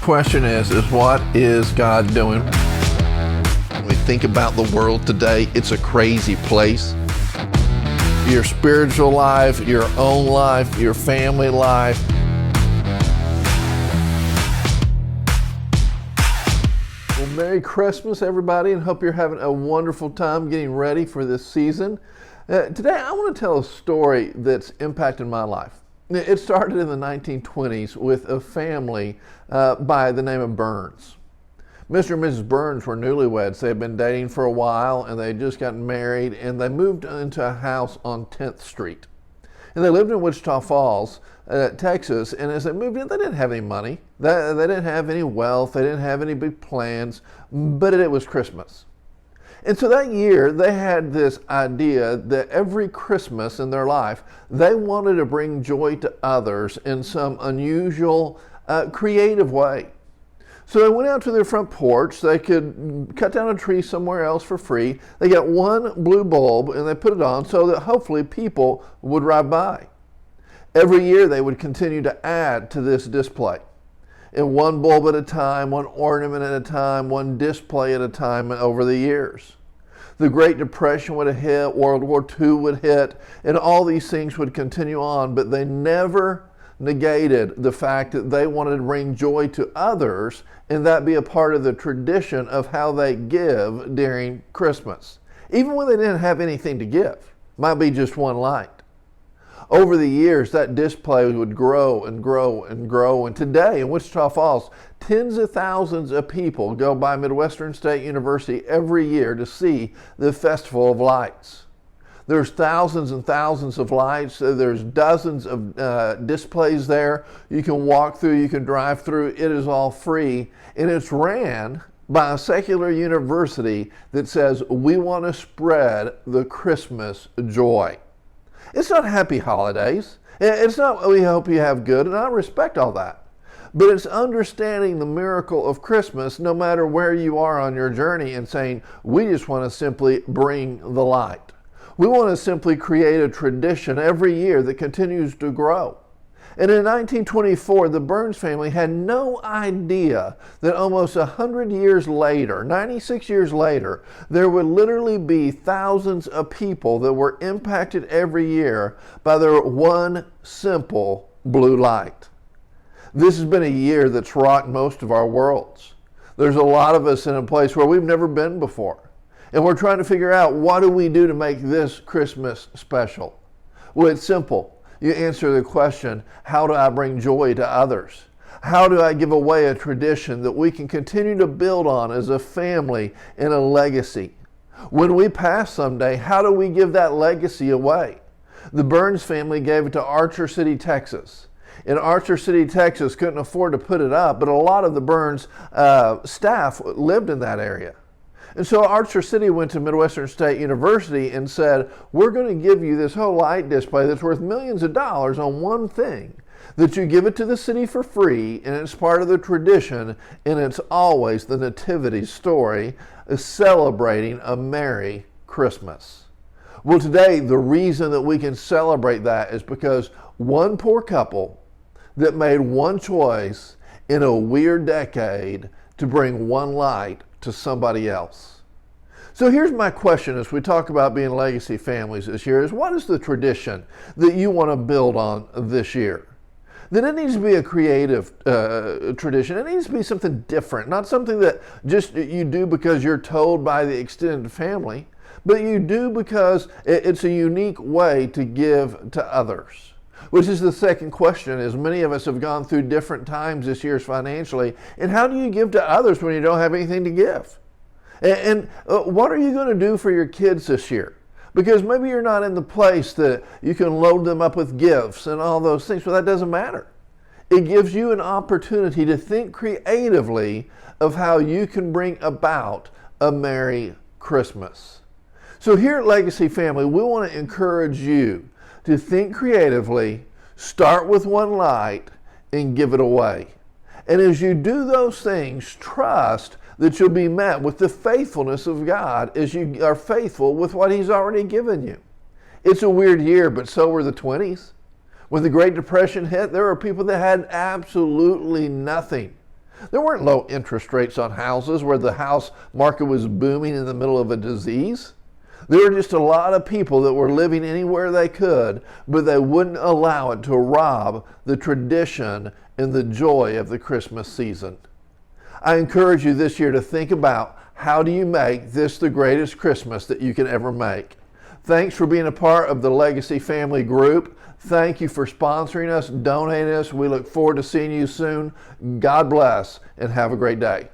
question is what is God doing? When we think about the world today, it's a crazy place. Your spiritual life, your own life, your family life. Well, Merry Christmas, everybody, and hope you're having a wonderful time getting ready for this season. Today, I want to tell a story that's impacted my life. It started in the 1920s with a family by the name of Burns. Mr. and Mrs. Burns were newlyweds. They had been dating for a while and they had just gotten married, and they moved into a house on 10th Street. And they lived in Wichita Falls, Texas, and as they moved in, they didn't have any money. They didn't have any wealth. They didn't have any big plans, but it was Christmas. And so that year, they had this idea that every Christmas in their life, they wanted to bring joy to others in some unusual, creative way. So they went out to their front porch. They could cut down a tree somewhere else for free. They got one blue bulb and they put it on so that hopefully people would ride by. Every year, they would continue to add to this display. And one bulb at a time, one ornament at a time, one display at a time over the years. The Great Depression would have hit, World War II would hit, and all these things would continue on, but they never negated the fact that they wanted to bring joy to others, and that be a part of the tradition of how they give during Christmas. Even when they didn't have anything to give, might be just one light. Over the years, that display would grow and grow and grow. And today in Wichita Falls, tens of thousands of people go by Midwestern State University every year to see the Festival of Lights. There's thousands and thousands of lights. There's dozens of displays there. You can walk through, you can drive through. It is all free. And it's ran by a secular university that says, we want to spread the Christmas joy. It's not happy holidays. It's not, we hope you have good, and I respect all that. But it's understanding the miracle of Christmas no matter where you are on your journey and saying, we just want to simply bring the light. We want to simply create a tradition every year that continues to grow. And in 1924, the Burns family had no idea that almost 100 years later, 96 years later, there would literally be thousands of people that were impacted every year by their one simple blue light. This has been a year that's rocked most of our worlds. There's a lot of us in a place where we've never been before. And we're trying to figure out, what do we do to make this Christmas special? Well, it's simple. You answer the question, how do I bring joy to others? How do I give away a tradition that we can continue to build on as a family and a legacy? When we pass someday, how do we give that legacy away? The Burns family gave it to Archer City, Texas. And Archer City, Texas couldn't afford to put it up, but a lot of the Burns staff lived in that area. And so Archer City went to Midwestern State University and said, we're going to give you this whole light display that's worth millions of dollars on one thing, that you give it to the city for free, and it's part of the tradition, and it's always the nativity story, celebrating a Merry Christmas. Well, today, the reason that we can celebrate that is because one poor couple that made one choice in a weird decade to bring one light to somebody else. So here's my question as we talk about being legacy families this year is, what is the tradition that you want to build on this year? Then it needs to be a creative tradition. It needs to be something different, not something that just you do because you're told by the extended family, but you do because it's a unique way to give to others. Which is the second question, is many of us have gone through different times this year financially, and how do you give to others when you don't have anything to give? And what are you going to do for your kids this year? Because maybe you're not in the place that you can load them up with gifts and all those things, but that doesn't matter. It gives you an opportunity to think creatively of how you can bring about a Merry Christmas. So here at Legacy Family, we want to encourage you to think creatively, start with one light, and give it away. And as you do those things, trust that you'll be met with the faithfulness of God as you are faithful with what He's already given you. It's a weird year, but so were the 20s. When the Great Depression hit, there were people that had absolutely nothing. There weren't low interest rates on houses where the house market was booming in the middle of a disease. There were just a lot of people that were living anywhere they could, but they wouldn't allow it to rob the tradition and the joy of the Christmas season. I encourage you this year to think about, how do you make this the greatest Christmas that you can ever make? Thanks for being a part of the Legacy Family Group. Thank you for sponsoring us, donating us. We look forward to seeing you soon. God bless and have a great day.